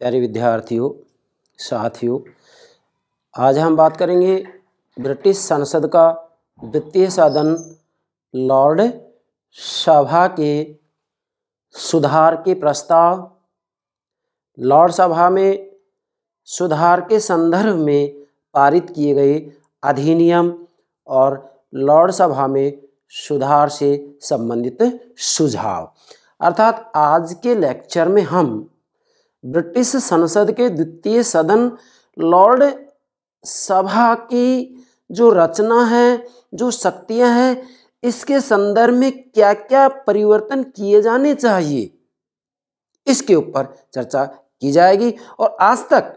प्यारे विद्यार्थियों, साथियों, आज हम बात करेंगे ब्रिटिश संसद का वित्तीय सदन लॉर्ड सभा के सुधार के प्रस्ताव, लॉर्ड सभा में सुधार के संदर्भ में पारित किए गए अधिनियम और लॉर्ड सभा में सुधार से संबंधित सुझाव। अर्थात आज के लेक्चर में हम ब्रिटिश संसद के द्वितीय सदन लॉर्ड सभा की जो रचना है, जो शक्तियां हैं, इसके संदर्भ में क्या क्या परिवर्तन किए जाने चाहिए, इसके ऊपर चर्चा की जाएगी। और आज तक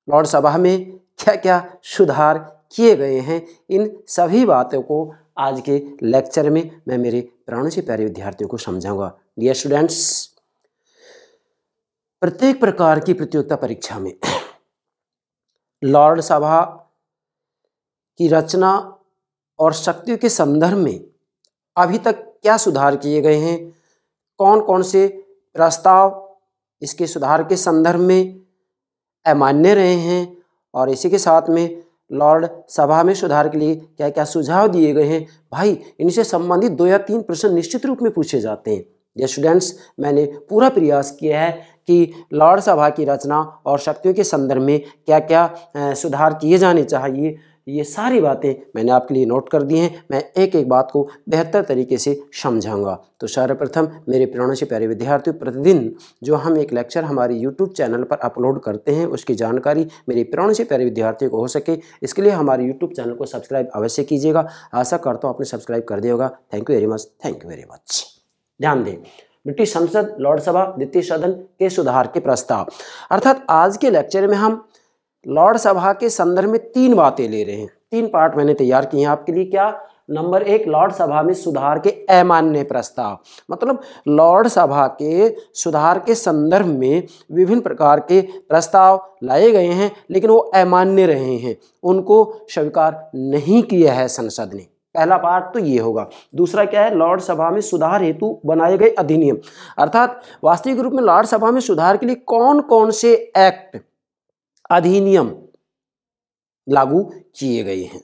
लॉर्ड सभा में क्या क्या सुधार किए गए हैं, इन सभी बातों को आज के लेक्चर में मैं मेरे प्राणों से प्यारे विद्यार्थियों को समझाऊंगा। डियर स्टूडेंट्स, प्रत्येक प्रकार की प्रतियोगिता परीक्षा में लॉर्ड सभा की रचना और शक्तियों के संदर्भ में अभी तक क्या सुधार किए गए हैं, कौन कौन से प्रस्ताव इसके सुधार के संदर्भ में अमान्य रहे हैं, और इसी के साथ में लॉर्ड सभा में सुधार के लिए क्या क्या सुझाव दिए गए हैं, भाई इनसे संबंधित 2 या 3 प्रश्न निश्चित रूप में पूछे जाते हैं। ये स्टूडेंट्स, मैंने पूरा प्रयास किया है कि लॉर्ड सभा की रचना और शक्तियों के संदर्भ में क्या क्या सुधार किए जाने चाहिए, ये सारी बातें मैंने आपके लिए नोट कर दी हैं। मैं एक एक बात को बेहतर तरीके से समझाऊंगा। तो सर्वप्रथम मेरे प्राणों से प्यारे विद्यार्थियों, प्रतिदिन जो हम एक लेक्चर हमारे यूट्यूब चैनल पर अपलोड करते हैं, उसकी जानकारी मेरे प्राणों से प्यारे विद्यार्थियों को हो सके, इसके लिए हमारे यूट्यूब चैनल को सब्सक्राइब अवश्य कीजिएगा। आशा करता हूँ आपने सब्सक्राइब कर दिया होगा। Thank you very much, thank you very much. ध्यान दें, ब्रिटिश संसद लॉर्ड सभा द्वितीय सदन के सुधार के प्रस्ताव। अर्थात आज के लेक्चर में हम लॉर्ड सभा के संदर्भ में 3 बातें ले रहे हैं। 3 पार्ट मैंने तैयार किए हैं आपके लिए। क्या? नंबर 1, लॉर्ड सभा में सुधार के अमान्य प्रस्ताव, मतलब लॉर्ड सभा के सुधार के संदर्भ में विभिन्न प्रकार के प्रस्ताव लाए गए हैं, लेकिन वो अमान्य रहे हैं, उनको स्वीकार नहीं किया है संसद ने। पहला पार्ट तो ये होगा। दूसरा क्या है? लॉर्ड सभा में सुधार हेतु बनाए गए अधिनियम, अर्थात वास्तविक रूप में लॉर्ड सभा में सुधार के लिए कौन कौन से एक्ट, अधिनियम लागू किए गए हैं।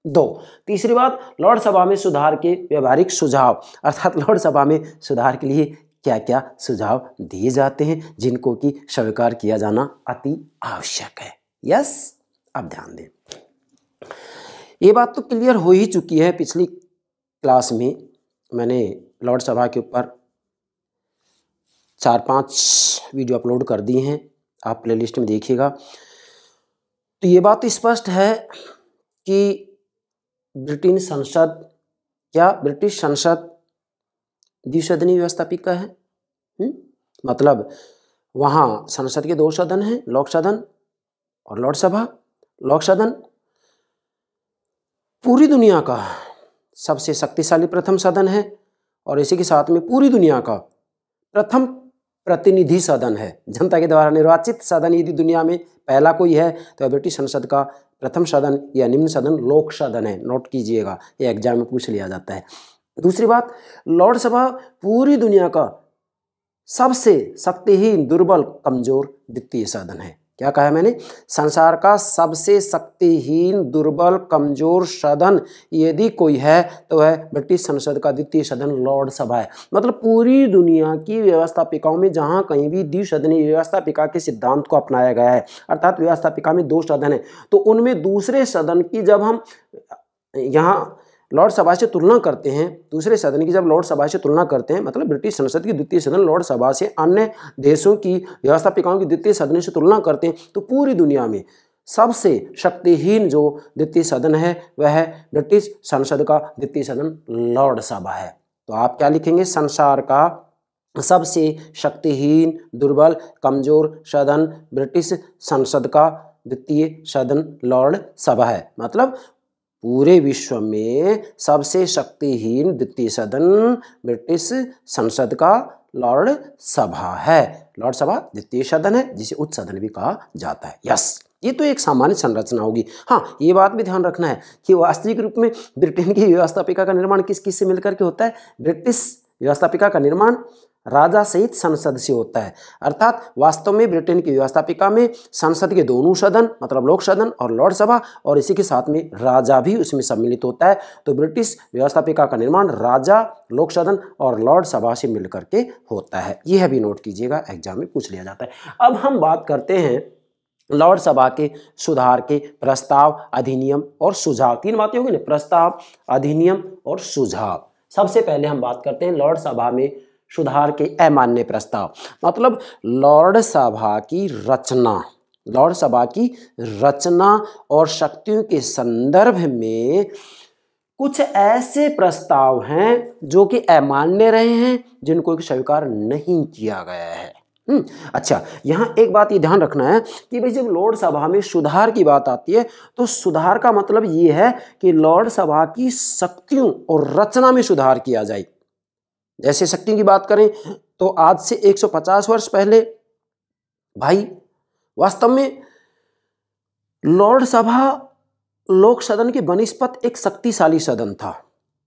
2, तीसरी बात, लॉर्ड सभा में सुधार के व्यवहारिक सुझाव, अर्थात लॉर्ड सभा में सुधार के लिए क्या क्या सुझाव दिए जाते हैं, जिनको कि स्वीकार किया जाना अति आवश्यक है। यस, अब ध्यान दें, ये बात तो क्लियर हो ही चुकी है। पिछली क्लास में मैंने लॉर्ड सभा के ऊपर 4-5 वीडियो अपलोड कर दिए हैं, आप प्लेलिस्ट में देखिएगा। तो ये बात स्पष्ट है कि ब्रिटिश संसद द्विसदनीय व्यवस्थापिका है। मतलब वहाँ संसद के 2 सदन हैं, लोक सदन और लॉर्ड सभा। लोक सदन पूरी दुनिया का सबसे शक्तिशाली प्रथम सदन है, और इसी के साथ में पूरी दुनिया का प्रथम प्रतिनिधि सदन है। जनता के द्वारा निर्वाचित सदन यदि दुनिया में पहला कोई है तो ब्रिटिश संसद का प्रथम सदन या निम्न सदन लोक सदन है। नोट कीजिएगा, ये एग्जाम में पूछ लिया जाता है। दूसरी बात, लॉर्ड सभा पूरी दुनिया का सबसे शक्तिहीन, दुर्बल, कमजोर द्वितीय सदन है। क्या कहा मैंने? संसार का सबसे शक्तिहीन, दुर्बल, कमजोर सदन यदि कोई है तो वह ब्रिटिश संसद का द्वितीय सदन लॉर्ड सभा है। मतलब पूरी दुनिया की व्यवस्थापिकाओं में जहां कहीं भी द्विसदनीय व्यवस्थापिका के सिद्धांत को अपनाया गया है, अर्थात व्यवस्थापिका में 2 सदन है, तो उनमें दूसरे सदन की जब हम यहाँ लॉर्ड सभा से तुलना करते हैं, दूसरे सदन की जब लॉर्ड सभा से तुलना करते हैं, मतलब ब्रिटिश संसद की द्वितीय सदन लॉर्ड सभा से अन्य देशों की व्यवस्थापिकाओं की द्वितीय सदन से तुलना करते हैं, तो पूरी दुनिया में सबसे शक्तिहीन जो द्वितीय सदन है वह ब्रिटिश संसद का द्वितीय सदन लॉर्ड सभा है। तो आप क्या लिखेंगे? संसार का सबसे शक्तिहीन, दुर्बल, कमजोर सदन ब्रिटिश संसद का द्वितीय सदन लॉर्ड सभा है। मतलब पूरे विश्व में सबसे शक्तिहीन द्वितीय सदन ब्रिटिश संसद का लॉर्ड सभा है। लॉर्ड सभा द्वितीय सदन है, जिसे उच्च सदन भी कहा जाता है। यस, ये तो एक सामान्य संरचना होगी। हाँ, ये बात भी ध्यान रखना है कि वास्तविक रूप में ब्रिटेन की व्यवस्थापिका का निर्माण किस किस से मिलकर के होता है? ब्रिटिश व्यवस्थापिका का निर्माण राजा सहित संसद से होता है। अर्थात वास्तव में ब्रिटेन की व्यवस्थापिका में संसद के दोनों सदन मतलब लोक सदन और लॉर्ड सभा और इसी के साथ में राजा भी उसमें सम्मिलित होता है। तो ब्रिटिश व्यवस्थापिका का निर्माण राजा, लोक सदन और लॉर्ड सभा से मिलकर के होता है। यह भी नोट कीजिएगा, एग्जाम में पूछ लिया जाता है। अब हम बात करते हैं लॉर्ड सभा के सुधार के प्रस्ताव, अधिनियम और सुझाव। तीन बातें होगी ना, प्रस्ताव, अधिनियम और सुझाव। सबसे पहले हम बात करते हैं लॉर्ड सभा में सुधार के अमान्य प्रस्ताव। मतलब लॉर्ड सभा की रचना, लॉर्ड सभा की रचना और शक्तियों के संदर्भ में कुछ ऐसे प्रस्ताव हैं जो कि अमान्य रहे हैं, जिनको स्वीकार नहीं किया गया है। अच्छा, यहाँ एक बात ये ध्यान रखना है कि भाई जब लॉर्ड सभा में सुधार की बात आती है तो सुधार का मतलब ये है कि लॉर्ड सभा की शक्तियों और रचना में सुधार किया जाए। जैसे शक्तियों की बात करें तो आज से 150 वर्ष पहले भाई वास्तव में लॉर्ड सभा लोक सदन के बनिस्पत एक शक्तिशाली सदन था।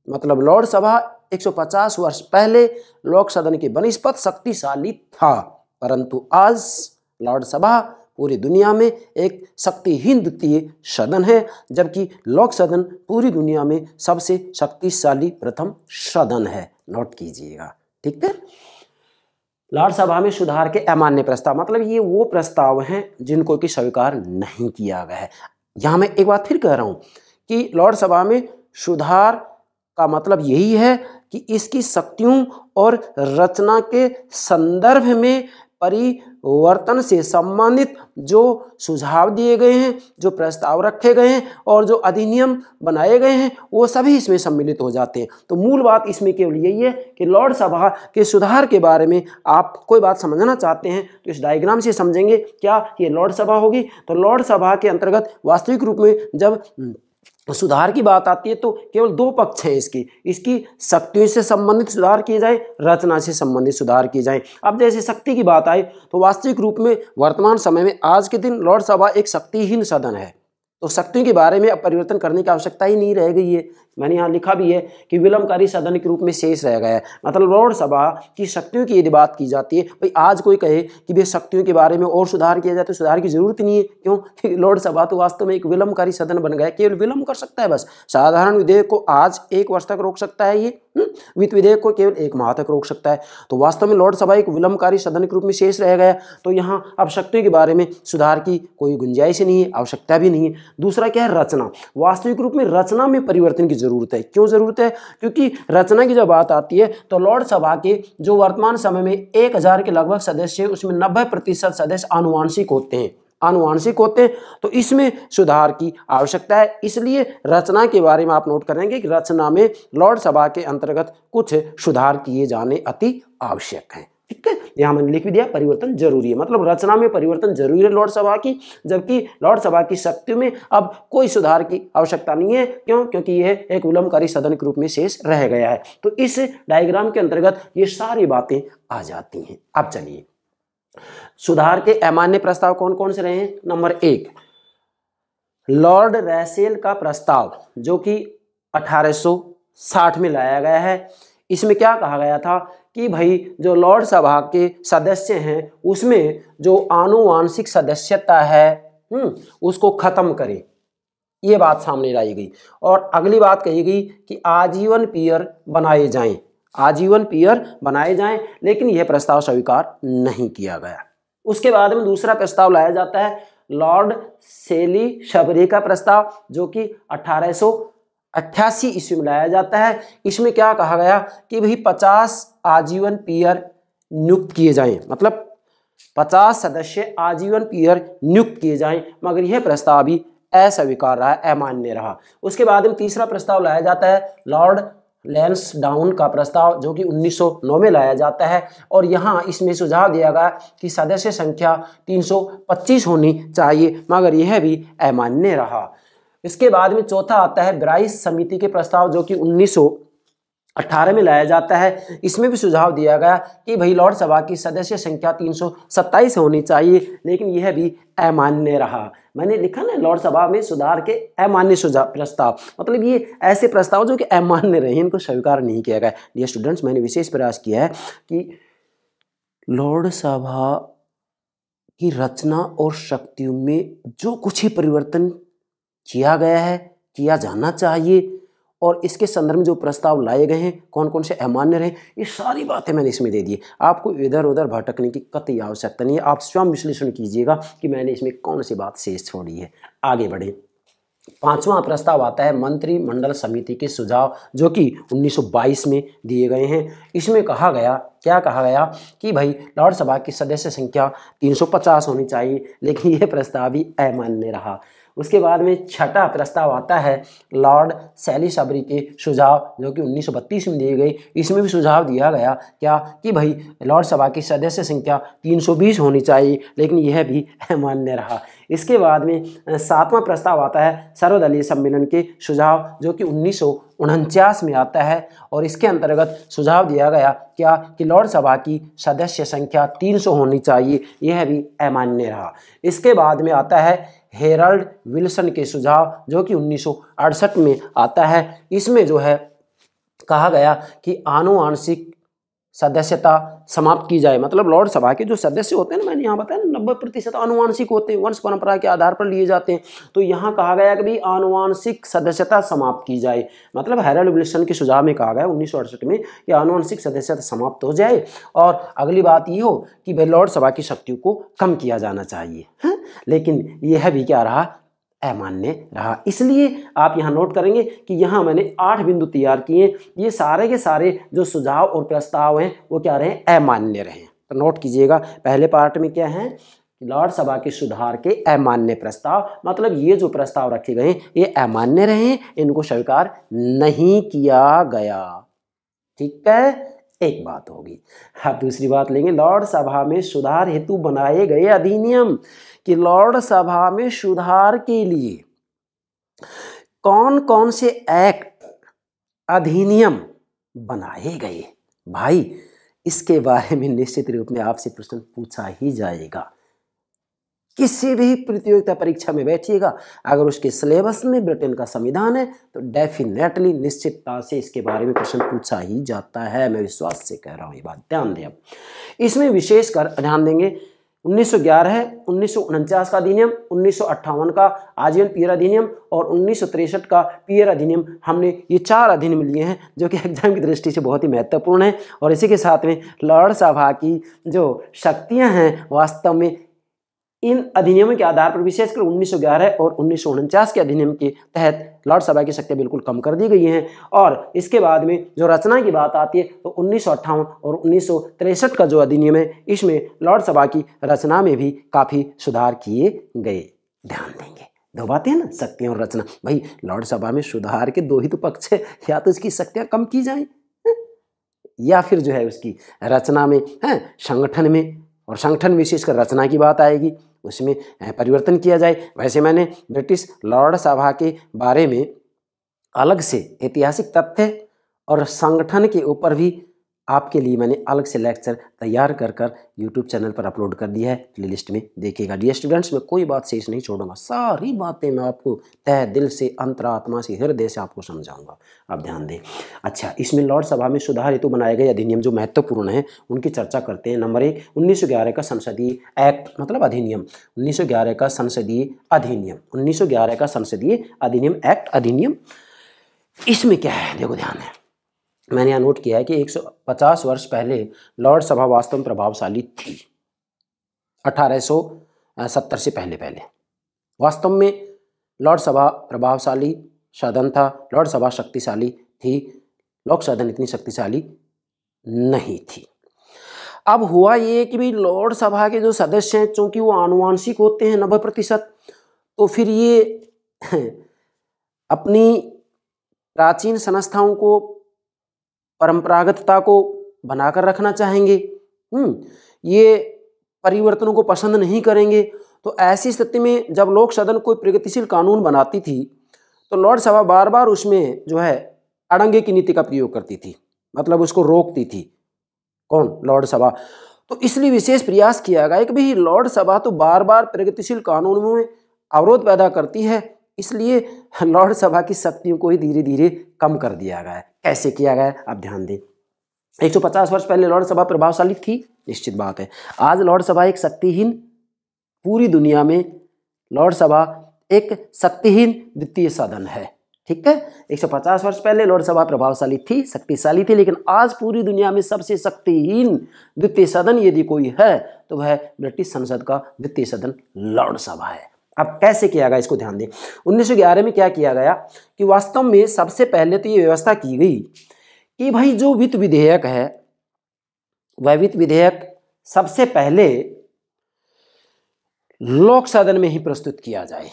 मतलब लॉर्ड सभा 150 वर्ष पहले लोक सदन के बनिस्पत शक्तिशाली था, परंतु आज लॉर्ड सभा पूरी दुनिया में एक शक्तिहीन द्वितीय सदन है, जबकि लोक सदन पूरी दुनिया में सबसे शक्तिशाली प्रथम सदन है। नोट कीजिएगा, ठीक है। लॉर्ड सभा में सुधार के अमान्य प्रस्ताव मतलब ये वो प्रस्ताव हैं जिनको कि स्वीकार नहीं किया गया है। यहाँ मैं एक बात फिर कह रहा हूँ कि लॉर्ड सभा में सुधार का मतलब यही है कि इसकी शक्तियों और रचना के संदर्भ में परिवर्तन से संबंधित जो सुझाव दिए गए हैं, जो प्रस्ताव रखे गए हैं और जो अधिनियम बनाए गए हैं, वो सभी इसमें सम्मिलित हो जाते हैं। तो मूल बात इसमें केवल यही है कि लॉर्ड सभा के सुधार के बारे में आप कोई बात समझना चाहते हैं तो इस डायग्राम से समझेंगे। क्या ये लॉर्ड सभा होगी? तो लॉर्ड सभा के अंतर्गत वास्तविक रूप में जब सुधार की बात आती है तो केवल दो पक्ष हैं इसकी शक्तियों से संबंधित सुधार किए जाए, रचना से संबंधित सुधार किए जाए। अब जैसे शक्ति की बात आए तो वास्तविक रूप में वर्तमान समय में आज के दिन लॉर्ड सभा एक शक्तिहीन सदन है, तो शक्तियों के बारे में अब परिवर्तन करने की आवश्यकता ही नहीं रह गई है। मैंने यहाँ लिखा भी है कि विलंबकारी सदन के रूप में शेष रह गया है। मतलब लॉर्ड सभा की शक्तियों की यदि बात की जाती है, भाई आज कोई कहे कि भाई शक्तियों के बारे में और सुधार किया जाए तो सुधार की जरूरत नहीं है। क्यों? कि लॉर्ड सभा तो वास्तव में एक विलंबकारी सदन बन गया, केवल विलंब कर सकता है। बस साधारण विधेयक को आज 1 वर्ष तक रोक सकता है, ये वित्त विधेयक को केवल 1 माह तक रोक सकता है। तो वास्तव में लॉर्ड सभा एक विलंबकारी सदन के रूप में शेष रह गया। तो यहाँ अब शक्तियों के बारे में सुधार की कोई गुंजाइश नहीं है, आवश्यकता भी नहीं है। दूसरा क्या है? रचना। वास्तविक रूप में रचना में परिवर्तन की जरूरत है। क्यों जरूरत है? क्योंकि रचना की जब बात आती है तो लॉर्ड सभा के जो वर्तमान समय में 1000 के लगभग सदस्य हैं, उसमें 90% सदस्य आनुवांशिक होते हैं। तो इसमें सुधार की आवश्यकता है। इसलिए रचना के बारे में आप नोट करेंगे कि रचना में लॉर्ड सभा के अंतर्गत कुछ सुधार किए जाने अति आवश्यक हैं। ठीक है, यहाँ मैंने लिख भी दिया परिवर्तन जरूरी है। मतलब रचना में परिवर्तन जरूरी है लॉर्ड सभा की, जबकि लॉर्ड सभा की शक्तियों में अब कोई सुधार की आवश्यकता नहीं है। क्यों? क्योंकि यह एक विलंबकारी सदन के रूप में शेष रह गया है। तो इस डायग्राम के अंतर्गत ये सारी बातें आ जाती हैं। अब चलिए, सुधार के अमान्य प्रस्ताव कौन कौन से रहे हैं? नंबर 1, लॉर्ड रैसेल का प्रस्ताव जो कि 1860 में लाया गया है। इसमें क्या कहा गया था कि भाई जो लॉर्ड सभा के सदस्य हैं उसमें जो आनुवांशिक सदस्यता है उसको खत्म करें, ये बात सामने लाई गई। और अगली बात कही गई कि आजीवन पीयर बनाए जाएं, लेकिन यह प्रस्ताव स्वीकार नहीं किया गया। उसके बाद में दूसरा प्रस्ताव लाया जाता है लॉर्ड सेली शबरी का प्रस्ताव जो कि 1888 ईस्वी में लाया जाता है। इसमें क्या कहा गया कि भाई 50 आजीवन पीयर नियुक्त किए जाएं, मतलब 50 सदस्य आजीवन पीयर नियुक्त किए जाएं, मगर यह प्रस्ताव भी अस्वीकार रहा, अमान्य रहा। उसके बाद में तीसरा प्रस्ताव लाया जाता है लॉर्ड लैंसडाउन का प्रस्ताव जो कि 1909 में लाया जाता है। और यहाँ इसमें सुझाव दिया गया कि सदस्य संख्या 325 होनी चाहिए, मगर यह भी अमान्य रहा। इसके बाद में चौथा आता है ब्राइस समिति के प्रस्ताव जो कि 1918 में लाया जाता है। इसमें भी सुझाव दिया गया कि भाई लॉर्ड सभा की सदस्य संख्या 327 होनी चाहिए, लेकिन यह भी अमान्य रहा। मैंने लिखा ना लॉर्ड सभा में सुधार के अमान्य सुझाव प्रस्ताव, मतलब ये ऐसे प्रस्ताव जो कि अमान्य रहे, इनको स्वीकार नहीं किया गया। डियर स्टूडेंट्स, मैंने विशेष प्रयास किया है कि लॉर्ड सभा की रचना और शक्तियों में जो कुछ ही परिवर्तन किया गया है, किया जाना चाहिए, और इसके संदर्भ में जो प्रस्ताव लाए गए हैं, कौन कौन से अमान्य रहे, ये सारी बातें मैंने इसमें दे दी। आपको इधर उधर भटकने की कतई आवश्यकता नहीं है। आप स्वयं विश्लेषण कीजिएगा कि मैंने इसमें कौन सी बात शेष छोड़ी है। आगे बढ़े। 5वां प्रस्ताव आता है मंत्रिमंडल समिति के सुझाव, जो कि 1922 में दिए गए हैं। इसमें कहा गया, क्या कहा गया कि भाई लॉर्ड सभा की सदस्य संख्या 350 होनी चाहिए, लेकिन यह प्रस्ताव भी अमान्य रहा। उसके बाद में 6वां प्रस्ताव आता है लॉर्ड सैलिसबरी के सुझाव, जो कि 1932 में दिए गए। इसमें भी सुझाव दिया गया क्या कि भाई लॉर्ड सभा की सदस्य संख्या 320 होनी चाहिए, लेकिन यह भी अमान्य रहा। इसके बाद में 7वां प्रस्ताव आता है सर्वदलीय सम्मेलन के सुझाव, जो कि 1949 में आता है, और इसके अंतर्गत सुझाव दिया गया क्या कि लॉर्ड सभा की सदस्य संख्या 300 होनी चाहिए, यह भी अमान्य रहा। इसके बाद में आता है हेरल्ड विल्सन के सुझाव, जो कि 1968 में आता है। इसमें जो है कहा गया कि आनुवांशिक सदस्यता समाप्त की जाए, मतलब लॉर्ड सभा के जो सदस्य होते हैं ना, मैंने यहाँ बताया 90% आनुवांशिक होते हैं, वंश परंपरा के आधार पर लिए जाते हैं। तो यहाँ कहा गया कि भाई आनुवांशिक सदस्यता समाप्त की जाए, मतलब हेरल्ड विल्सन के सुझाव में कहा गया 1968 में कि आनुवांशिक सदस्यता समाप्त हो जाए, और अगली बात ये हो कि भाई लॉर्ड सभा की शक्तियों को कम किया जाना चाहिए है? लेकिन यह भी क्या रहा, अमान्य रहा। इसलिए आप यहाँ नोट करेंगे कि यहाँ मैंने 8 बिंदु तैयार किए। ये सारे के सारे जो सुझाव और प्रस्ताव हैं वो क्या रहे, अमान्य रहे। तो नोट कीजिएगा, पहले पार्ट में क्या है, लॉर्ड सभा के सुधार के अमान्य प्रस्ताव, मतलब ये जो प्रस्ताव रखे गए ये अमान्य रहे, इनको स्वीकार नहीं किया गया। ठीक है, एक बात होगी। अब दूसरी बात लेंगे, लॉर्ड सभा में सुधार हेतु बनाए गए अधिनियम, कि लॉर्ड सभा में सुधार के लिए कौन कौन से एक्ट, अधिनियम बनाए गए। भाई इसके बारे में निश्चित रूप में आपसे प्रश्न पूछा ही जाएगा। किसी भी प्रतियोगिता परीक्षा में बैठिएगा, अगर उसके सिलेबस में ब्रिटेन का संविधान है तो डेफिनेटली निश्चितता से इसके बारे में प्रश्न पूछा ही जाता है। मैं विश्वास से कह रहा हूँ, ये बात ध्यान दें। अब इसमें विशेषकर ध्यान देंगे 1911 है, 1949 का अधिनियम, 1958 का आजीवन पियर अधिनियम और 1963 का पियर अधिनियम। हमने ये 4 अधिनियम लिए हैं जो कि एग्जाम की दृष्टि से बहुत ही महत्वपूर्ण है। और इसी के साथ में लॉर्ड सभा की जो शक्तियां हैं, वास्तव में इन अधिनियमों के आधार पर विशेषकर 1911 और 1949 के अधिनियम के तहत लॉर्ड सभा की शक्तियां बिल्कुल कम कर दी गई हैं। और इसके बाद में जो रचना की बात आती है तो 1958 और 1963 का जो अधिनियम है, इसमें लॉर्ड सभा की रचना में भी काफ़ी सुधार किए गए। ध्यान देंगे, 2 बातें हैं ना, शक्तियाँ और रचना। भाई लॉर्ड सभा में सुधार के 2 ही तो पक्ष है, या तो उसकी शक्तियाँ कम की जाएं या फिर जो है उसकी रचना में है, संगठन में, और संगठन विशेषकर रचना की बात आएगी, उसमें परिवर्तन किया जाए। वैसे मैंने ब्रिटिश लॉर्ड सभा के बारे में अलग से ऐतिहासिक तथ्य और संगठन के ऊपर भी आपके लिए मैंने अलग से लेक्चर तैयार कर यूट्यूब चैनल पर अपलोड कर दिया है, प्लेलिस्ट में देखिएगा। डियर स्टूडेंट्स, मैं कोई बात शेष नहीं छोड़ूंगा, सारी बातें मैं आपको तह दिल से, अंतरात्मा से, हृदय से आपको समझाऊंगा। आप ध्यान दें। अच्छा, इसमें लॉर्ड सभा में सुधार हेतु बनाए गए अधिनियम जो महत्वपूर्ण है उनकी चर्चा करते हैं। नंबर 1, 1911 का संसदीय एक्ट, मतलब अधिनियम, 1911 का संसदीय अधिनियम, 1911 का संसदीय अधिनियम एक्ट, अधिनियम। इसमें क्या है, देखो ध्यान है, मैंने यहाँ नोट किया है कि 150 वर्ष पहले लॉर्ड सभा वास्तव में प्रभावशाली थी। 1870 से पहले वास्तव में लॉर्ड सभा प्रभावशाली सदन था, लॉर्ड सभा शक्तिशाली थी, लोक सदन इतनी शक्तिशाली नहीं थी। अब हुआ ये कि भाई लॉर्ड सभा के जो सदस्य हैं, चूंकि वो आनुवांशिक होते हैं 90%, तो फिर ये अपनी प्राचीन संस्थाओं को, परंपरागतता को बनाकर रखना चाहेंगे, ये परिवर्तनों को पसंद नहीं करेंगे। तो ऐसी स्थिति में जब लोक सदन कोई प्रगतिशील कानून बनाती थी तो लॉर्ड सभा बार बार उसमें जो है अड़ंगे की नीति का प्रयोग करती थी, मतलब उसको रोकती थी। कौन? लॉर्ड सभा। तो इसलिए विशेष प्रयास किया गया कि भाई लॉर्ड सभा तो बार बार प्रगतिशील कानूनों में अवरोध पैदा करती है, इसलिए लॉर्ड सभा की शक्तियों को ही धीरे धीरे कम कर दिया गया है। कैसे किया गया, आप ध्यान दें। 150 वर्ष पहले लॉर्ड सभा प्रभावशाली थी, निश्चित बात है। आज लॉर्ड सभा एक शक्तिहीन, पूरी दुनिया में लॉर्ड सभा एक शक्तिहीन वित्तीय साधन है, ठीक है। 150 वर्ष पहले लॉर्ड सभा प्रभावशाली थी, शक्तिशाली थी, लेकिन आज पूरी दुनिया में सबसे शक्तिहीन वित्तीय सदन यदि कोई है तो वह ब्रिटिश संसद का वित्तीय सदन लॉर्ड सभा है। अब कैसे किया गया, इसको ध्यान दें। 1911 में क्या किया गया कि वास्तव में सबसे पहले तो ये व्यवस्था की गई कि भाई जो वित्त विधेयक है वह वित्त विधेयक सबसे पहले लोक सदन में ही प्रस्तुत किया जाए।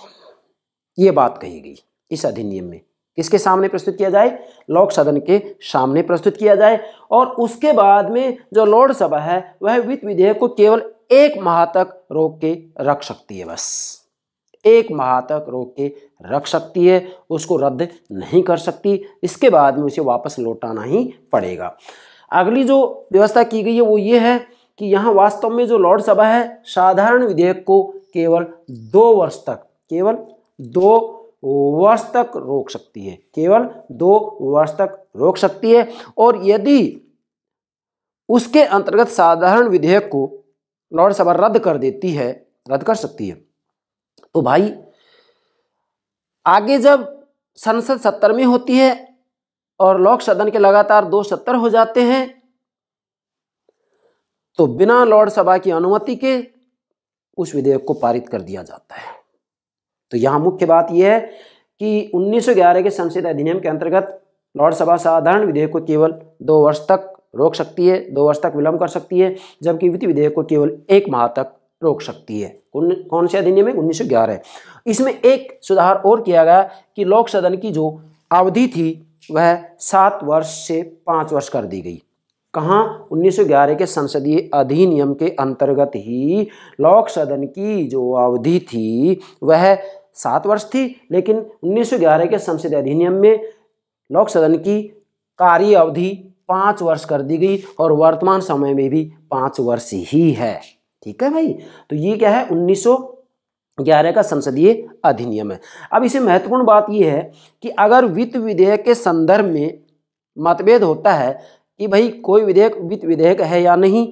ये बात कही गई इस अधिनियम में। किसके सामने प्रस्तुत किया जाए? लोक सदन के सामने प्रस्तुत किया जाए। और उसके बाद में जो लॉर्ड सभा है वह वित्त विधेयक को केवल 1 माह तक रोक के रख सकती है, बस 1 माह तक रोक के रख सकती है, उसको रद्द नहीं कर सकती। इसके बाद में उसे वापस लौटाना ही पड़ेगा। अगली जो व्यवस्था की गई है वो ये है कि यहाँ वास्तव में जो लॉर्ड सभा है साधारण विधेयक को केवल 2 वर्ष तक, केवल 2 वर्ष तक रोक सकती है, केवल 2 वर्ष तक रोक सकती है। और यदि उसके अंतर्गत साधारण विधेयक को लॉर्ड सभा रद्द कर देती है, रद्द कर सकती है, तो भाई आगे जब संसद 70 में होती है और लोक सदन के लगातार 2 सत्र हो जाते हैं तो बिना लॉर्ड सभा की अनुमति के उस विधेयक को पारित कर दिया जाता है। तो यहां मुख्य बात यह है कि 1911 के संसद अधिनियम के अंतर्गत लॉर्ड सभा साधारण विधेयक को केवल 2 वर्ष तक रोक सकती है, 2 वर्ष तक विलंब कर सकती है, जबकि वित्त विधेयक को केवल 1 माह तक रोक सकती है। कौन से अधिनियम में? 1911। इसमें एक सुधार और किया गया कि लोक सदन की जो अवधि थी वह 7 वर्ष से 5 वर्ष कर दी गई। कहाँ? 1911 के संसदीय अधिनियम के अंतर्गत ही लोक सदन की जो अवधि थी वह 7 वर्ष थी, लेकिन 1911 के संसदीय अधिनियम में लोक सदन की कार्य अवधि 5 वर्ष कर दी गई और वर्तमान समय में भी 5 वर्ष ही है। ठीक है भाई, तो ये क्या है? 1911 का संसदीय अधिनियम है। अब इसे महत्वपूर्ण बात यह है कि अगर वित्त विधेयक के संदर्भ में मतभेद होता है कि भाई कोई विधेयक वित्त विधेयक है या नहीं,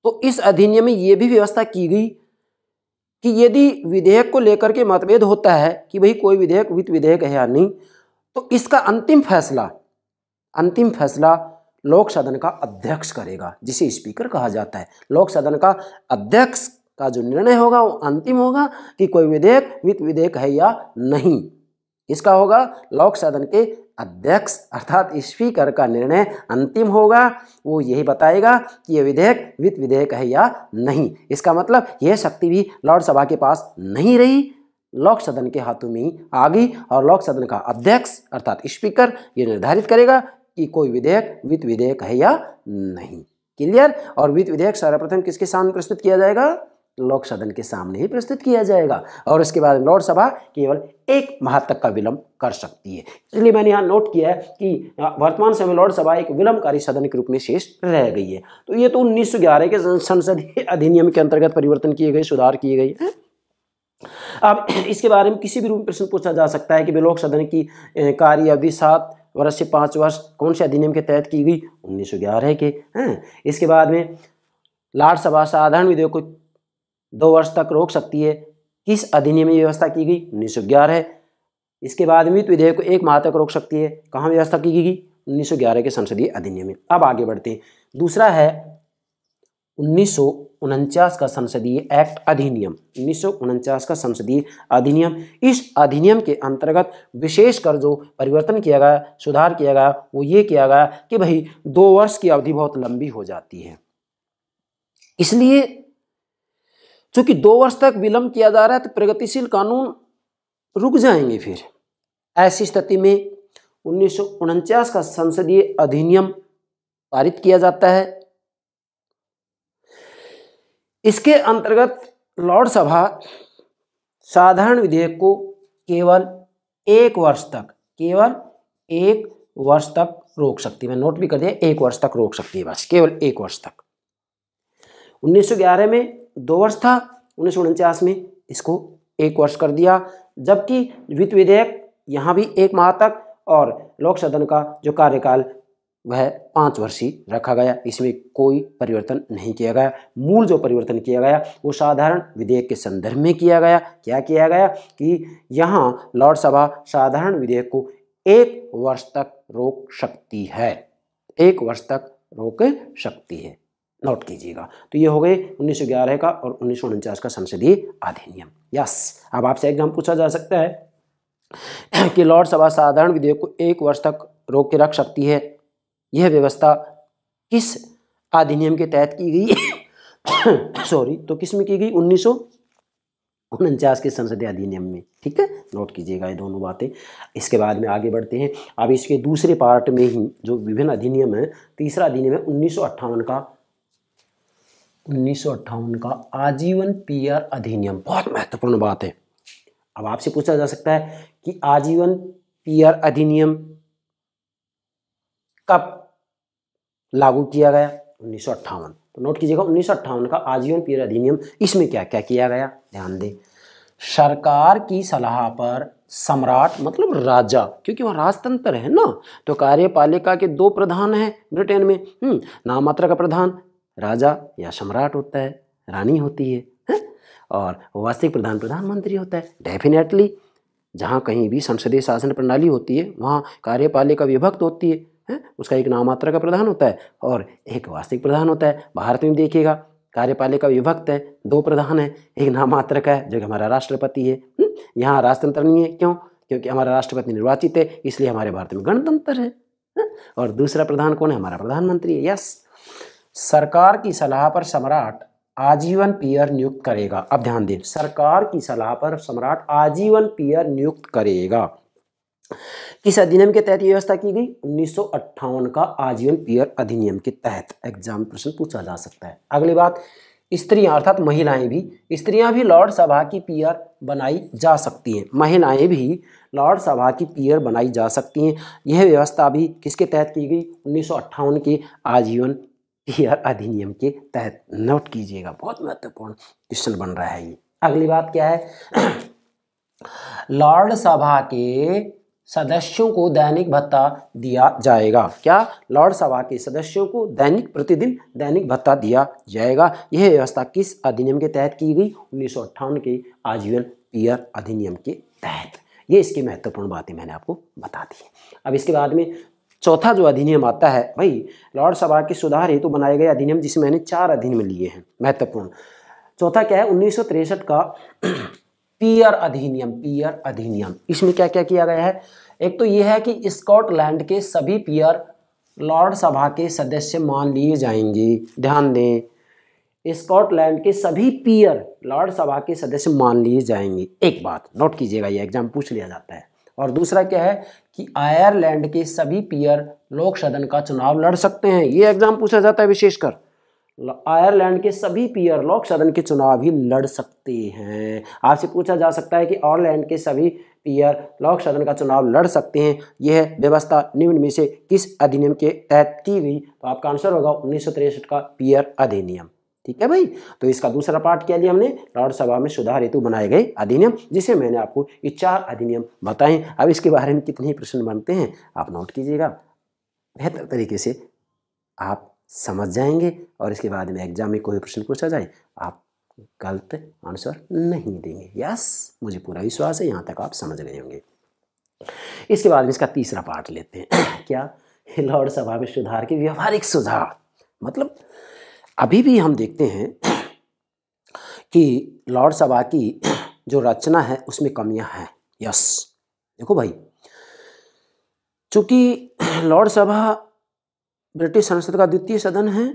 तो इस अधिनियम में यह भी व्यवस्था की गई कि यदि विधेयक को लेकर के मतभेद होता है कि भाई कोई विधेयक वित्त विधेयक है या नहीं, तो इसका अंतिम फैसला लोक सदन का अध्यक्ष करेगा, जिसे स्पीकर कहा जाता है। लोक सदन का अध्यक्ष का जो निर्णय होगा वो अंतिम होगा कि कोई विधेयक वित्त विधेयक है या नहीं। इसका होगा लोक सदन के अध्यक्ष अर्थात स्पीकर का निर्णय अंतिम होगा। वो यही बताएगा कि यह विधेयक वित्त विधेयक है या नहीं। इसका मतलब यह शक्ति भी लॉर्ड सभा के पास नहीं रही, लोक सदन के हाथों में ही आ गई और लोक सदन का अध्यक्ष अर्थात स्पीकर ये निर्धारित करेगा कि कोई विधेयक वित्त विधेयक है या नहीं। क्लियर? और वित्त विधेयक सर्वप्रथम किसके सामने प्रस्तुत किया जाएगा? लोक सदन के सामने ही प्रस्तुत किया जाएगा और उसके बाद लॉर्ड सभा केवल 1 माह तक का विलंब कर सकती है। इसलिए मैंने यहाँ नोट किया है कि वर्तमान समय लॉर्ड सभा एक विलंबकारी सदन के रूप में शेष रह गई है। तो ये तो 1911 के संसदीय अधिनियम के अंतर्गत परिवर्तन किए गए, सुधार किए गए हैं। अब इसके बारे में किसी भी रूप में प्रश्न पूछा जा सकता है कि लोक सदन की कार्य अवधि 7 वर्ष से 5 वर्ष कौन से अधिनियम के तहत की गई? 1911 के हैं। इसके बाद में लॉर्ड सभा साधारण विधेयक को 2 वर्ष तक रोक सकती है, किस अधिनियम में व्यवस्था की गई? 1911। इसके बाद वित्त विधेयक को 1 माह तक रोक सकती है, कहाँ व्यवस्था की गई? 1911 के संसदीय अधिनियम में। अब आगे बढ़ते हैं। दूसरा है 1949 का संसदीय एक्ट अधिनियम। 1949 का संसदीय अधिनियम, इस अधिनियम के अंतर्गत विशेषकर जो परिवर्तन किया गया, सुधार किया गया, वो ये किया गया कि भाई 2 वर्ष की अवधि बहुत लंबी हो जाती है, इसलिए चूंकि 2 वर्ष तक विलंब किया जा रहा है तो प्रगतिशील कानून रुक जाएंगे। फिर ऐसी स्थिति में 1949 का संसदीय अधिनियम पारित किया जाता है। इसके अंतर्गत लॉर्ड सभा साधारण विधेयक को केवल 1 वर्ष तक रोक सकती है। मैं नोट भी कर दिया, 1 वर्ष तक रोक सकती है, बस केवल 1 वर्ष तक। 1911 में 2 वर्ष था, 1949 में इसको 1 वर्ष कर दिया, जबकि वित्त विधेयक यहाँ भी 1 माह तक और लोक सदन का जो कार्यकाल वह 5 वर्षीय रखा गया, इसमें कोई परिवर्तन नहीं किया गया। मूल जो परिवर्तन किया गया वो साधारण विधेयक के संदर्भ में किया गया। क्या किया गया कि यहाँ लॉर्ड सभा साधारण विधेयक को 1 वर्ष तक रोक सकती है, 1 वर्ष तक रोक सकती है, नोट कीजिएगा। तो ये हो गए 1911 का और 1949 का संसदीय अधिनियम। यस, अब आपसे एग्जाम पूछा जा सकता है कि लॉर्ड सभा साधारण विधेयक को 1 वर्ष तक रोक के रख सकती है, यह व्यवस्था किस अधिनियम के तहत की गई सॉरी, तो किस में की गई? 1949 के संसदीय अधिनियम में। ठीक है, नोट कीजिएगा ये दोनों बातें। इसके बाद में आगे बढ़ते हैं। अब इसके दूसरे पार्ट में ही जो विभिन्न अधिनियम है, तीसरा अधिनियम है 1958 का आजीवन पीआर अधिनियम। बहुत महत्वपूर्ण बात है। अब आपसे पूछा जा सकता है कि आजीवन पीआर अधिनियम कब लागू किया गया? 1958। तो नोट कीजिएगा 1958 का आजीवन पीआर अधिनियम, इसमें क्या क्या किया गया? ध्यान दें। सरकार की सलाह पर सम्राट मतलब राजा, क्योंकि वहाँ राजतंत्र है ना, तो कार्यपालिका के 2 प्रधान हैं ब्रिटेन में। नाम मात्र का प्रधान राजा या सम्राट होता है, रानी होती है, और वास्तविक प्रधान प्रधानमंत्री होता है। डेफिनेटली जहाँ कहीं भी संसदीय शासन प्रणाली होती है वहाँ कार्यपालिका विभक्त होती है, उसका एक नाम मात्र का प्रधान होता है और एक वास्तविक प्रधान होता है। भारत में देखिएगा कार्यपालिका विभक्त है, 2 प्रधान है, एक नाम मात्र का है जो कि हमारा राष्ट्रपति है। यहाँ राजतंत्र नहीं है, क्यों? क्योंकि हमारा राष्ट्रपति निर्वाचित है, इसलिए हमारे भारत में गणतंत्र है। और दूसरा प्रधान कौन है? हमारा प्रधानमंत्री है। यस, सरकार की सलाह पर सम्राट आजीवन पीआर नियुक्त करेगा। अब ध्यान दें, सरकार की सलाह पर सम्राट आजीवन पीआर नियुक्त करेगा। किस अधिनियम के तहत व्यवस्था की गई? 1958 का आजीवन पीआर अधिनियम के तहत एग्जाम प्रश्न पूछा जा सकता है। अगली बात, स्त्रियां अर्थात स्त्रियां भी लॉर्ड सभा की पीआर बनाई जा सकती हैं। महिलाएं भी लॉर्ड सभा की पीआर बनाई जा सकती हैं। यह व्यवस्था भी किसके तहत की गई? 1958 के आजीवन पीआर अधिनियम के तहत। नोट कीजिएगा, बहुत महत्वपूर्ण क्वेश्चन बन रहा है ये। अगली बात क्या है? लॉर्ड सभा के सदस्यों को दैनिक भत्ता दिया जाएगा। क्या? लॉर्ड सभा के सदस्यों को प्रतिदिन दैनिक भत्ता दिया जाएगा। यह व्यवस्था किस अधिनियम के तहत की गई? 1958 के आजीवन पीआर अधिनियम के तहत। ये इसकी महत्वपूर्ण बातें मैंने आपको बता दी। अब इसके बाद में चौथा जो अधिनियम आता है भाई, लॉर्ड सभा के सुधार हेतु बनाए गए अधिनियम, जिसमें मैंने 4 अधिनियम लिए हैं महत्वपूर्ण। चौथा क्या है? 1963 का पीआर अधिनियम। इसमें क्या क्या किया गया है? एक तो यह है कि स्कॉटलैंड के सभी पीआर लॉर्ड सभा के सदस्य मान लिए जाएंगे। ध्यान दें, स्कॉटलैंड के सभी पीआर लॉर्ड सभा के सदस्य मान लिए जाएंगे। एक बात नोट कीजिएगा, ये एग्जाम पूछ लिया जाता है। और दूसरा क्या है कि आयरलैंड के सभी पीआर लोक सदन का चुनाव लड़ सकते हैं। ये एग्जाम पूछा जाता है विशेषकर। आयरलैंड के सभी पीआर लोक सदन के चुनाव ही लड़ सकते हैं। आपसे पूछा जा सकता है कि आयरलैंड के सभी पीआर लोक सदन का चुनाव लड़ सकते हैं, यह व्यवस्था निम्न में से किस अधिनियम के तहत की गई? तो आपका आंसर होगा 1963 का पीआर अधिनियम। ठीक है भाई, तो इसका दूसरा पार्ट क्या लिया हमने? लॉर्ड सभा में सुधार हेतु बनाए गए अधिनियम, जिसे मैंने आपको ये 4 अधिनियम बताए। अब इसके बारे में कितने प्रश्न बनते हैं आप नोट कीजिएगा, बेहतर तरीके से आप समझ जाएंगे और इसके बाद में एग्जाम में कोई प्रश्न पूछा जाए आप गलत आंसर नहीं देंगे। यस, मुझे पूरा विश्वास है यहाँ तक आप समझ गए होंगे। इसके बाद में इसका तीसरा पार्ट लेते हैं। क्या? लॉर्ड सभा में सुधार के व्यवहारिक सुझाव। मतलब अभी भी हम देखते हैं कि लॉर्ड सभा की जो रचना है उसमें कमियां हैं। यस, देखो भाई, चूंकि लॉर्ड सभा ब्रिटिश संसद का द्वितीय सदन है,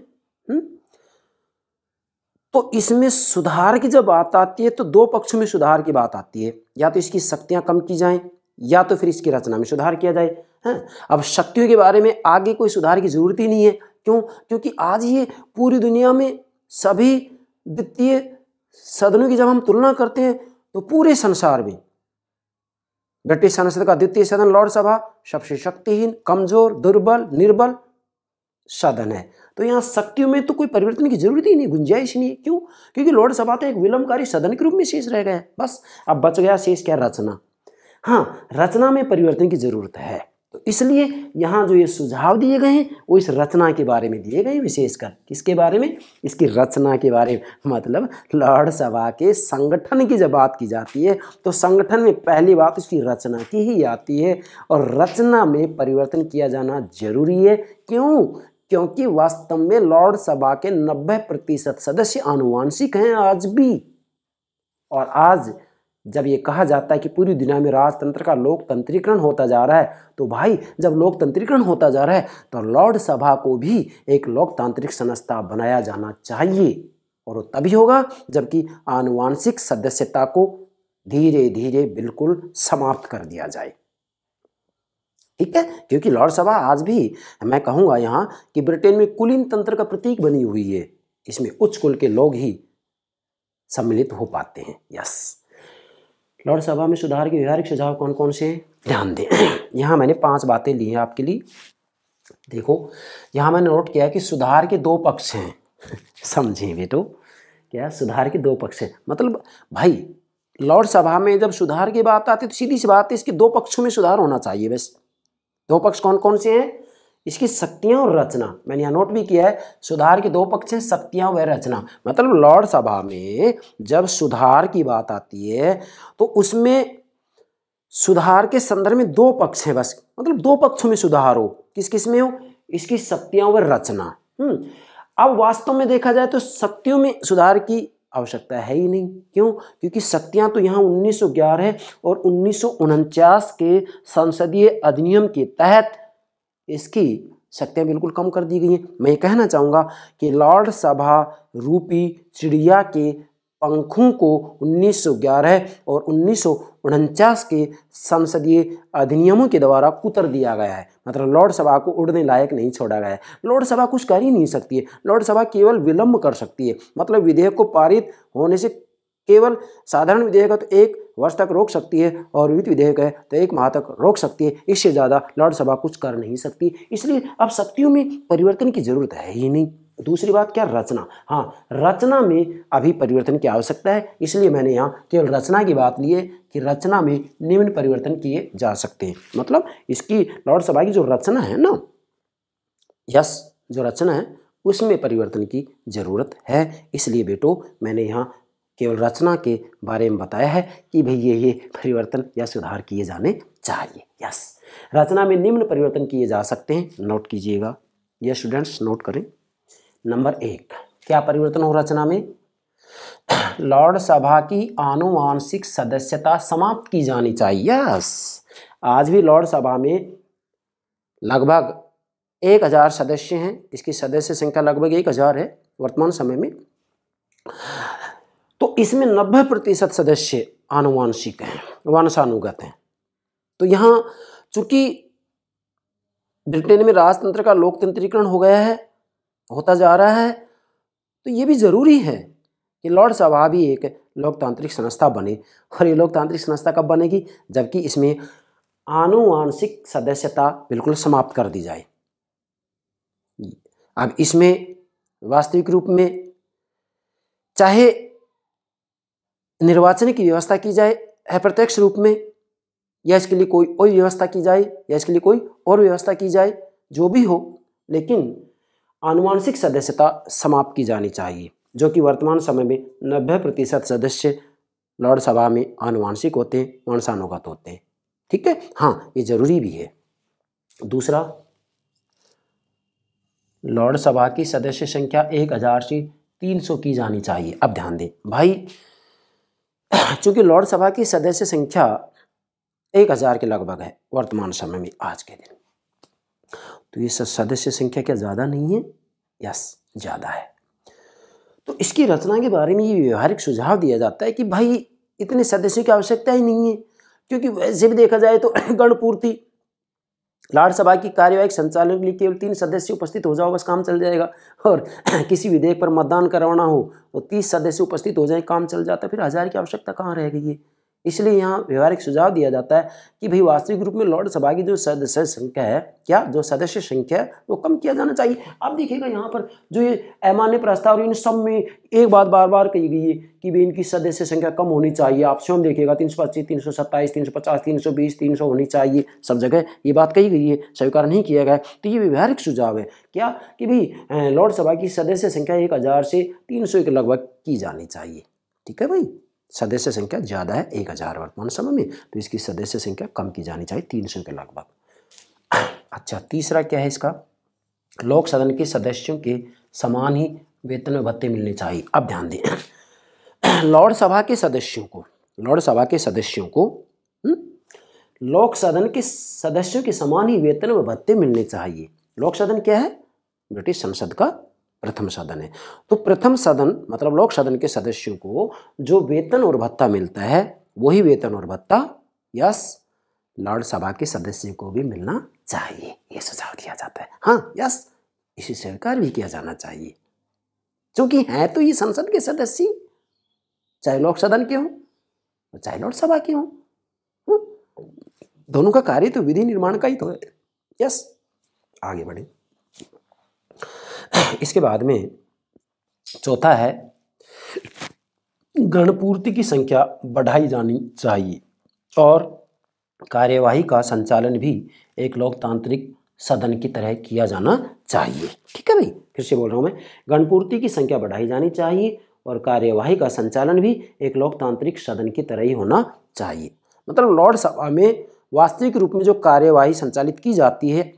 तो इसमें सुधार की जब बात आती है तो 2 पक्षों में सुधार की बात आती है। या तो इसकी शक्तियां कम की जाएं या तो फिर इसकी रचना में सुधार किया जाए। अब शक्तियों के बारे में आगे कोई सुधार की जरूरत ही नहीं है। क्यों? क्योंकि आज ये पूरी दुनिया में सभी द्वितीय सदनों की जब हम तुलना करते हैं तो पूरे संसार में ब्रिटिश संसद का द्वितीय सदन लॉर्ड सभा सबसे शक्तिहीन, कमजोर, दुर्बल, निर्बल सदन है। तो यहाँ शक्तियों में तो कोई परिवर्तन की जरूरत ही नहीं, गुंजाइश नहीं है। क्यों? क्योंकि लॉर्ड सभा तो एक विलंबकारी सदन के रूप में शेष रह गया है। बस अब बच गया शेष क्या? रचना। हाँ, रचना में परिवर्तन की जरूरत है। तो इसलिए यहाँ जो ये सुझाव दिए गए हैं वो इस रचना के बारे में दिए गए हैं, विशेषकर किसके बारे में, इसकी रचना के बारे में। मतलब लॉर्ड सभा के संगठन की जब बात की जाती है तो संगठन में पहली बात उसकी रचना की ही आती है, और रचना में परिवर्तन किया जाना जरूरी है। क्यों? क्योंकि वास्तव में लॉर्ड सभा के 90% सदस्य आनुवांशिक हैं आज भी। और आज जब ये कहा जाता है कि पूरी दुनिया में राजतंत्र का लोकतंत्रीकरण होता जा रहा है, तो भाई जब लोकतंत्रीकरण होता जा रहा है तो लॉर्ड सभा को भी एक लोकतांत्रिक संस्था बनाया जाना चाहिए, और वो तभी होगा जबकि आनुवांशिक सदस्यता को धीरे धीरे बिल्कुल समाप्त कर दिया जाए। ठीक है, क्योंकि लॉर्ड सभा आज भी मैं कहूँगा यहाँ कि ब्रिटेन में कुलीन तंत्र का प्रतीक बनी हुई है। इसमें उच्च कुल के लोग ही सम्मिलित हो पाते हैं। यस, लॉर्ड सभा में सुधार के व्यवहारिक सुझाव कौन कौन से हैं, ध्यान दें। यहाँ मैंने 5 बातें ली हैं आपके लिए। देखो, यहाँ मैंने नोट किया कि सुधार के 2 पक्ष हैं। समझें बेटो, क्या सुधार के 2 पक्ष हैं? मतलब भाई लॉर्ड सभा में जब सुधार की बात आती है तो सीधी सी बात है, इसके 2 पक्षों में सुधार होना चाहिए। बस 2 पक्ष कौन कौन से हैं? इसकी शक्तियां और रचना। मैंने यहाँ नोट भी किया है, सुधार के 2 पक्ष हैं, शक्तियां व रचना। मतलब लॉर्ड सभा में जब सुधार की बात आती है तो उसमें सुधार के संदर्भ में 2 पक्ष हैं बस। मतलब 2 पक्षों में सुधार हो, किस किस में हो, इसकी शक्तियां व रचना। अब वास्तव में देखा जाए तो शक्तियों में सुधार की आवश्यकता है ही नहीं। क्यों? क्योंकि शक्तियां तो यहाँ 1911 है और 1949 के संसदीय अधिनियम के तहत इसकी शक्तियां बिल्कुल कम कर दी गई हैं। मैं ये कहना चाहूँगा कि लॉर्ड सभा रूपी चिड़िया के पंखों को 1911 और 1949 के संसदीय अधिनियमों के द्वारा कुतर दिया गया है। मतलब लॉर्ड सभा को उड़ने लायक नहीं छोड़ा गया है। लॉर्ड सभा कुछ कर ही नहीं सकती है, लॉर्ड सभा केवल विलंब कर सकती है। मतलब विधेयक को पारित होने से केवल साधारण विधेयक है तो 1 वर्ष तक रोक सकती है, और वित्त विधेयक है तो 1 माह तक रोक सकती है। इससे ज़्यादा लॉर्ड सभा कुछ कर नहीं सकती। इसलिए अब शक्तियों में परिवर्तन की जरूरत है ही नहीं। दूसरी बात क्या? रचना। हाँ, रचना में अभी परिवर्तन की आवश्यकता है। इसलिए मैंने यहाँ केवल रचना की बात ली है कि रचना में निम्न परिवर्तन किए जा सकते हैं। मतलब इसकी लॉर्ड सभा की जो रचना है ना, यस, जो रचना है उसमें परिवर्तन की जरूरत है। इसलिए बेटो मैंने यहाँ केवल रचना के बारे में बताया है कि भाई ये परिवर्तन या सुधार किए जाने चाहिए। यस, रचना में निम्न परिवर्तन किए जा सकते हैं, नोट कीजिएगा। ये स्टूडेंट्स नोट करें। नंबर 1, क्या परिवर्तन हो रचना में? लॉर्ड सभा की आनुवांशिक सदस्यता समाप्त की जानी चाहिए। यस, आज भी लॉर्ड सभा में लगभग 1000 सदस्य हैं। इसकी सदस्य संख्या लगभग 1000 है वर्तमान समय में। तो इसमें 90% सदस्य आनुवांशिक हैं, वंशानुगत हैं। तो यहाँ चूंकि ब्रिटेन में राजतंत्र का लोकतंत्रीकरण हो गया है, होता जा रहा है, तो ये भी जरूरी है कि लॉर्ड सभा भी एक लोकतांत्रिक संस्था बने। और ये लोकतांत्रिक संस्था कब बनेगी? जबकि इसमें आनुवांशिक सदस्यता बिल्कुल समाप्त कर दी जाए। अब इसमें वास्तविक रूप में चाहे निर्वाचन की व्यवस्था की जाए अप्रत्यक्ष रूप में, या इसके लिए कोई और व्यवस्था की जाए, या इसके लिए कोई और व्यवस्था की जाए, जो भी हो, लेकिन आनुवांशिक सदस्यता समाप्त की जानी चाहिए। जो कि वर्तमान समय में 90% सदस्य लॉर्ड सभा में आनुवांशिक होते हैं, वंशानुगत होते हैं। ठीक है, हाँ, ये जरूरी भी है। दूसरा, लॉर्ड सभा की सदस्य संख्या 1000 से 300 की जानी चाहिए। अब ध्यान दें भाई, चूंकि लॉर्ड सभा की सदस्य संख्या 1000 के लगभग है वर्तमान समय में आज के दिन, तो ये सदस्य संख्या क्या ज़्यादा नहीं है? यस, ज़्यादा है। तो इसकी रचना के बारे में ये व्यवहारिक सुझाव दिया जाता है कि भाई इतने सदस्यों की आवश्यकता ही नहीं है, क्योंकि वैसे भी देखा जाए तो गणपूर्ति लॉर्ड सभा की कार्यवाही संचालन के लिए केवल 3 सदस्य उपस्थित हो जाओ, बस काम चल जाएगा। और किसी विधेयक पर मतदान करवाना हो तो 30 सदस्य उपस्थित हो जाए, काम चल जाता है। फिर 1000 की आवश्यकता कहाँ रह गई है? इसलिए यहाँ व्यवहारिक सुझाव दिया जाता है कि भाई वास्तविक रूप में लॉर्ड सभा की जो सदस्य संख्या है, क्या जो सदस्य संख्या है वो कम किया जाना चाहिए। आप देखिएगा यहाँ पर जो ये अमान्य प्रस्ताव इन सब में एक बात बार बार कही गई है कि भाई इनकी सदस्य संख्या कम होनी चाहिए। आप स्वयं देखिएगा 325, 327, 350, 320, 300 होनी चाहिए, सब जगह ये बात कही गई है, स्वीकार नहीं किया गया। तो ये व्यवहारिक सुझाव है क्या कि भाई लॉर्ड सभा की सदस्य संख्या 1000 से 300 के लगभग की जानी चाहिए। ठीक है भाई, सदस्य संख्या ज़्यादा है 1000 वर्तमान समय में, तो इसकी सदस्य संख्या कम की जानी चाहिए 300 के लगभग। अच्छा, तीसरा क्या है इसका, लोक सदन के सदस्यों के समान ही वेतन व भत्ते मिलने चाहिए। अब ध्यान दें, लॉर्ड सभा के सदस्यों को लोक सदन के सदस्यों के समान ही वेतन व भत्ते मिलने चाहिए। लोक सदन क्या है? ब्रिटिश संसद का प्रथम सदन है। तो प्रथम सदन मतलब लोक सदन के सदस्यों को जो वेतन और भत्ता मिलता है वही वेतन और भत्ता यस लॉर्ड सभा के सदस्यों को भी मिलना चाहिए, ये सुझाव दिया जाता है। हाँ यस, इसे स्वीकार भी किया जाना चाहिए, क्योंकि है तो ये संसद के सदस्य, चाहे लोक सदन के हों चाहे लॉर्ड सभा के हों, दोनों का कार्य तो विधि निर्माण का ही तो है। यस, आगे बढ़े। इसके बाद में चौथा है, गणपूर्ति की संख्या बढ़ाई जानी चाहिए और कार्यवाही का संचालन भी एक लोकतांत्रिक सदन की तरह किया जाना चाहिए। ठीक है भाई, फिर से बोल रहा हूँ मैं, गणपूर्ति की संख्या बढ़ाई जानी चाहिए और कार्यवाही का संचालन भी एक लोकतांत्रिक सदन की तरह ही होना चाहिए। मतलब लॉर्ड सभा में वास्तविक रूप में जो कार्यवाही संचालित की जाती है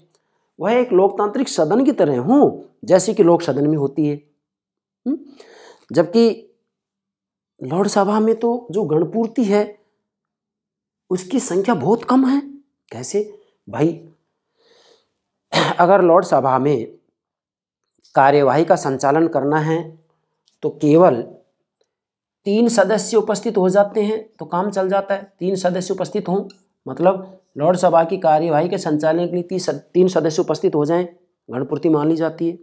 वह एक लोकतांत्रिक सदन की तरह हो जैसे कि लोक सदन में होती है। जबकि लॉर्ड सभा में तो जो गणपूर्ति है उसकी संख्या बहुत कम है। कैसे भाई, अगर लॉर्ड सभा में कार्यवाही का संचालन करना है तो केवल 3 सदस्य उपस्थित हो जाते हैं तो काम चल जाता है। 3 सदस्य उपस्थित हों मतलब लॉर्ड सभा की कार्यवाही के संचालन के लिए 3 सदस्य उपस्थित हो जाएं, गणपूर्ति मान ली जाती है,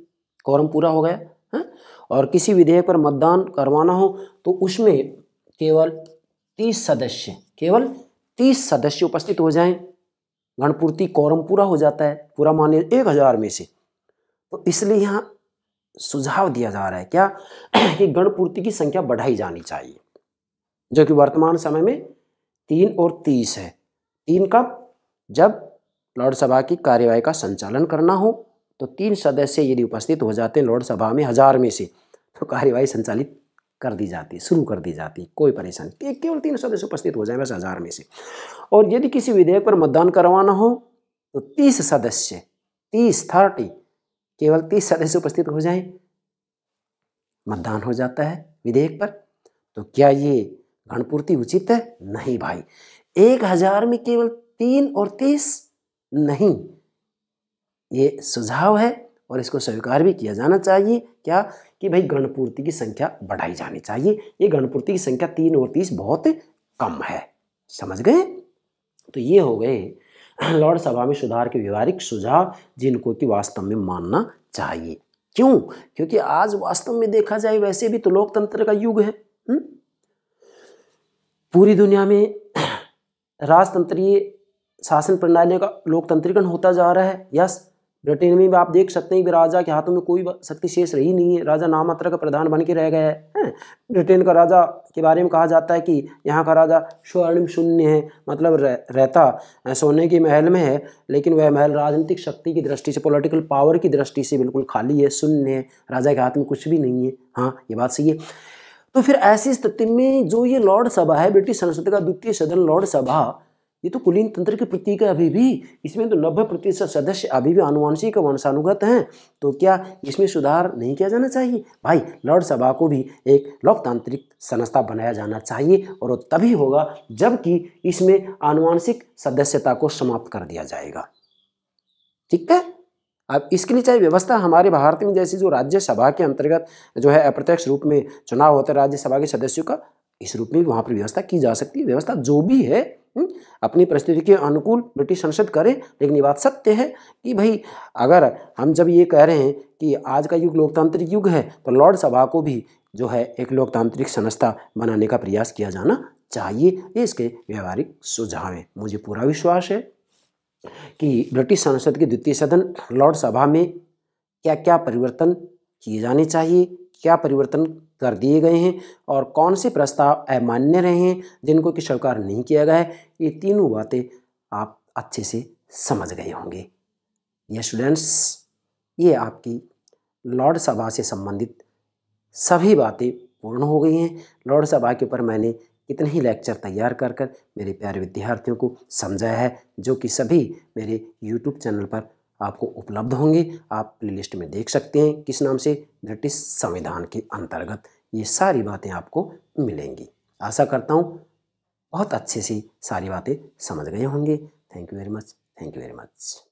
कोरम पूरा हो गया है। और किसी विधेयक पर मतदान करवाना हो तो उसमें केवल 30 सदस्य उपस्थित हो जाएं, गणपूर्ति कोरम पूरा हो जाता है, पूरा माने 1000 में से। तो इसलिए यहाँ सुझाव दिया जा रहा है क्या कि गणपूर्ति की संख्या बढ़ाई जानी चाहिए, जो कि वर्तमान समय में 3 और 30 है। 3 कब? जब लॉर्ड सभा की कार्यवाही का संचालन करना हो तो 3 सदस्य यदि उपस्थित हो जाते हैं लॉर्ड सभा में 1000 में से तो कार्यवाही संचालित कर दी जाती है, शुरू कर दी जाती है, कोई परेशानी, केवल 3 सदस्य उपस्थित हो जाए बस 1000 में से। और यदि किसी विधेयक पर मतदान करवाना हो तो 30 सदस्य केवल 30 सदस्य उपस्थित हो जाएं, मतदान हो जाता है विधेयक पर। तो क्या ये गणपूर्ति उचित है? नहीं भाई, 1000 में केवल 3 और 30 नहीं, ये सुझाव है और इसको स्वीकार भी किया जाना चाहिए क्या कि भाई गणपूर्ति की संख्या बढ़ाई जानी चाहिए। ये गणपूर्ति की संख्या 3 और 30 बहुत कम है, समझ गए। तो ये हो गए लॉर्ड सभा में सुधार के व्यवहारिक सुझाव जिनको कि वास्तव में मानना चाहिए। क्यों? क्योंकि आज वास्तव में देखा जाए वैसे भी तो लोकतंत्र का युग है। पूरी दुनिया में राजतंत्रीय शासन प्रणाली का लोकतंत्रीकरण होता जा रहा है। यस, ब्रिटेन में भी आप देख सकते हैं कि राजा के हाथों में कोई शक्ति शेष रही नहीं है, राजा नाममात्र का प्रधान बन के रह गया है। ब्रिटेन का राजा के बारे में कहा जाता है कि यहाँ का राजा स्वर्णिम शून्य है, मतलब रहता सोने के महल में है लेकिन वह महल राजनीतिक शक्ति की दृष्टि से, पॉलिटिकल पावर की दृष्टि से बिल्कुल खाली है, शून्य है, राजा के हाथ में कुछ भी नहीं है। हाँ, ये बात सही है। तो फिर ऐसी स्थिति में जो ये लॉर्ड सभा है, ब्रिटिश संसद का द्वितीय सदन लॉर्ड सभा, ये तो कुलीन तंत्र के प्रतीक है अभी भी। इसमें तो 90% सदस्य अभी भी आनुवंशिक वंशानुगत हैं। तो क्या इसमें सुधार नहीं किया जाना चाहिए? भाई, लॉर्ड सभा को भी एक लोकतांत्रिक संस्था बनाया जाना चाहिए और वो तभी होगा जबकि इसमें आनुवंशिक सदस्यता को समाप्त कर दिया जाएगा। ठीक है। अब इसके लिए चाहिए व्यवस्था। हमारे भारत में जैसे जो राज्यसभा के अंतर्गत जो है अप्रत्यक्ष रूप में चुनाव होता है राज्यसभा के सदस्यों का, इस रूप में भी वहाँ पर व्यवस्था की जा सकती है। व्यवस्था जो भी है अपनी परिस्थिति के अनुकूल ब्रिटिश संसद करे। लेकिन ये बात सत्य है कि भाई अगर हम जब ये कह रहे हैं कि आज का युग लोकतांत्रिक युग है तो लॉर्ड सभा को भी जो है एक लोकतांत्रिक संस्था बनाने का प्रयास किया जाना चाहिए। ये इसके व्यवहारिक सुझाव हैं। मुझे पूरा विश्वास है कि ब्रिटिश संसद के द्वितीय सदन लॉर्ड सभा में क्या क्या परिवर्तन किए जाने चाहिए, क्या परिवर्तन कर दिए गए हैं और कौन से प्रस्ताव अमान्य रहे हैं जिनको कि स्वीकार नहीं किया गया है, ये तीनों बातें आप अच्छे से समझ गए होंगे। ये स्टूडेंट्स, ये आपकी लॉर्ड सभा से संबंधित सभी बातें पूर्ण हो गई हैं। लॉर्ड सभा के ऊपर मैंने कितने ही लेक्चर तैयार कर कर मेरे प्यारे विद्यार्थियों को समझाया है, जो कि सभी मेरे यूट्यूब चैनल पर आपको उपलब्ध होंगे। आप प्लेलिस्ट में देख सकते हैं, किस नाम से, ब्रिटिश संविधान के अंतर्गत ये सारी बातें आपको मिलेंगी। आशा करता हूँ बहुत अच्छे से सारी बातें समझ गए होंगे। Thank you very much. Thank you very much.